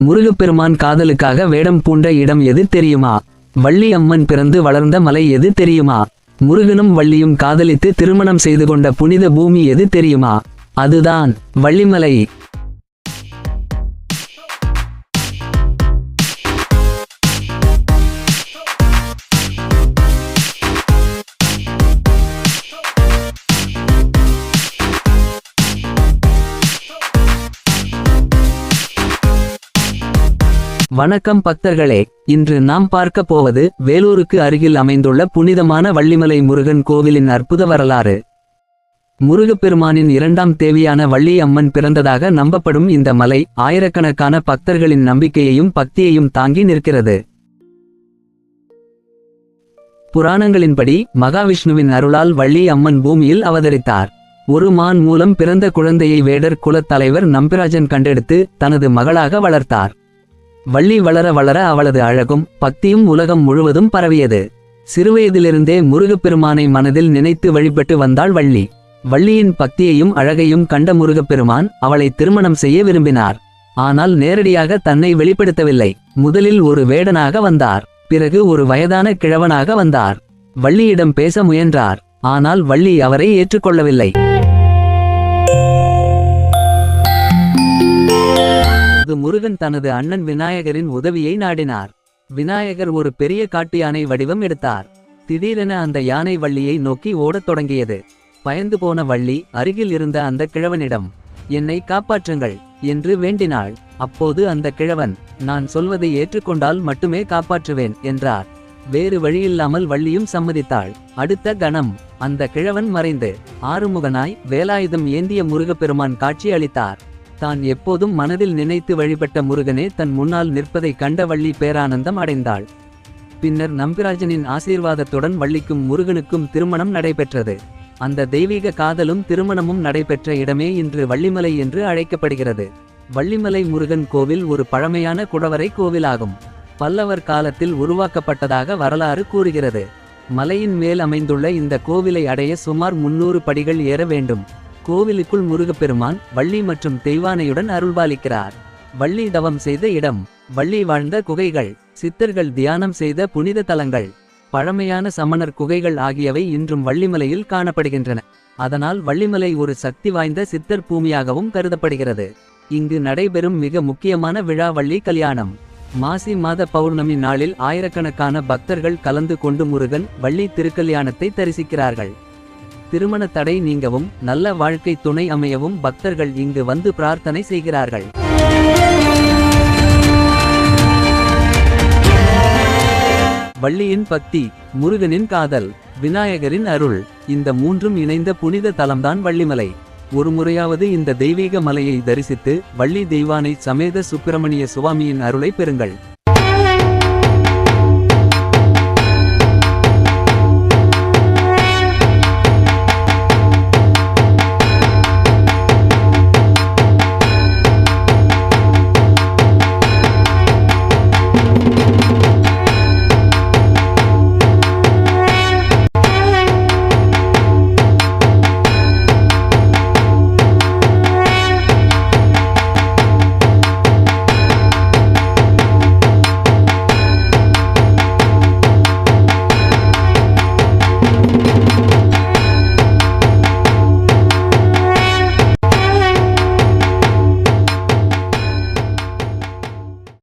முருகப்பெருமான் காதலுக்காக வேடம் பூண்ட இடம் எது தெரியுமா? வள்ளி அம்மன் பிறந்து வளர்ந்த மலை எது தெரியுமா? முருகனும் வள்ளியும் காதலித்து திருமணம் செய்து கொண்ட புனித பூமி எது தெரியுமா? அதுதான் வள்ளிமலை. வணக்கம் பக்தர்களே, இன்று நாம் பார்க்க போவது வேலூருக்கு அருகில் அமைந்துள்ள புனிதமான வள்ளிமலை முருகன் கோவிலின் அற்புத வரலாறு. முருகப்பெருமானின் இரண்டாம் தேவியான வள்ளி அம்மன் பிறந்ததாக நம்பப்படும் இந்த மலை ஆயிரக்கணக்கான பக்தர்களின் நம்பிக்கையையும் பக்தியையும் தாங்கி நிற்கிறது. புராணங்களின்படி மகாவிஷ்ணுவின் அருளால் வள்ளி அம்மன் பூமியில் அவதரித்தார். ஒரு மான் மூலம் பிறந்த குழந்தையை வேடர் குலத் தலைவர் நம்பிராஜன் கண்டெடுத்து தனது மகளாக வளர்த்தார். வள்ளி வளர வளர அவளது அழகும் பக்தியும் உலகம் முழுவதும் பரவியது. சிறுவயதிலிருந்தே முருகப்பெருமானை மனதில் நினைத்து வழிபட்டு வந்தாள் வள்ளி. வள்ளியின் பக்தியையும் அழகையும் கண்ட முருகப்பெருமான் அவளை திருமணம் செய்ய விரும்பினார். ஆனால் நேரடியாக தன்னை வெளிப்படுத்தவில்லை. முதலில் ஒரு வேடனாக வந்தார். பிறகு ஒரு வயதான கிழவனாக வந்தார். வள்ளியிடம் பேச முயன்றார். ஆனால் வள்ளி அவரை ஏற்றுக்கொள்ளவில்லை. முருகன் தனது அண்ணன் விநாயகரின் உதவியை நாடினார். விநாயகர் ஒரு பெரிய காட்டு யானை வடிவம் எடுத்தார். திடீரென அந்த யானை வள்ளியை நோக்கி ஓடத் தொடங்கியது. பயந்து போன வள்ளி அருகில் இருந்த அந்த கிழவனிடம், என்னை காப்பாற்றுங்கள் என்று வேண்டினாள். அப்போது அந்த கிழவன், நான் சொல்வதை ஏற்றுக்கொண்டால் மட்டுமே காப்பாற்றுவேன் என்றார். வேறு வழியில்லாமல் வள்ளியும் சம்மதித்தாள். அடுத்த கணம் அந்த கிழவன் மறைந்து ஆறுமுகனாய் வேலாயுதம் ஏந்திய முருகப்பெருமான் காட்சி அளித்தார். தான் எப்போதும் மனதில் நினைத்து வழிபட்ட முருகனே தன் முன்னால் நிற்பதை கண்ட வள்ளி பேரானந்தம் அடைந்தாள். பின்னர் நம்பிராஜனின் ஆசீர்வாதத்துடன் வள்ளிக்கும் முருகனுக்கும் திருமணம் நடைபெற்றது. அந்த தெய்வீக காதலும் திருமணமும் நடைபெற்ற இடமே இன்று வள்ளிமலை என்று அழைக்கப்படுகிறது. வள்ளிமலை முருகன் கோவில் ஒரு பழமையான குடவரை கோவிலாகும். பல்லவர் காலத்தில் உருவாக்கப்பட்டதாக வரலாறு கூறுகிறது. மலையின் மேல் அமைந்துள்ள இந்த கோவிலை அடைய சுமார் 300 படிகள் ஏற வேண்டும். கோவிலுக்குள் முருகப்பெருமான் வள்ளி மற்றும் தெய்வானையுடன் அருள்பாலிக்கிறார். வள்ளி தவம் செய்த இடம், வள்ளி வாழ்ந்த குகைகள், சித்தர்கள் தியானம் செய்த புனித தலங்கள், பழமையான சமணர் குகைகள் ஆகியவை இன்றும் வள்ளிமலையில் காணப்படுகின்றன. அதனால் வள்ளிமலை ஒரு சக்தி வாய்ந்த சித்தர் பூமியாகவும் கருதப்படுகிறது. இங்கு நடைபெறும் மிக முக்கியமான விழா வள்ளி கல்யாணம். மாசி மாத பௌர்ணமி நாளில் ஆயிரக்கணக்கான பக்தர்கள் கலந்து கொண்டு முருகன் வள்ளி திருக்கல்யாணத்தை தரிசிக்கிறார்கள். திருமண தடை நீங்கவும் நல்ல வாழ்க்கை துணை அமையவும் பக்தர்கள் இங்கு வந்து பிரார்த்தனை செய்கிறார்கள். வள்ளியின் பக்தி, முருகனின் காதல், விநாயகரின் அருள், இந்த மூன்றும் இணைந்த புனித தலம்தான் வள்ளிமலை. ஒரு முறையாவது இந்த தெய்வீக மலையை தரிசித்து வள்ளி தெய்வானை சமேத சுப்பிரமணிய சுவாமியின் அருளை பெறுங்கள்.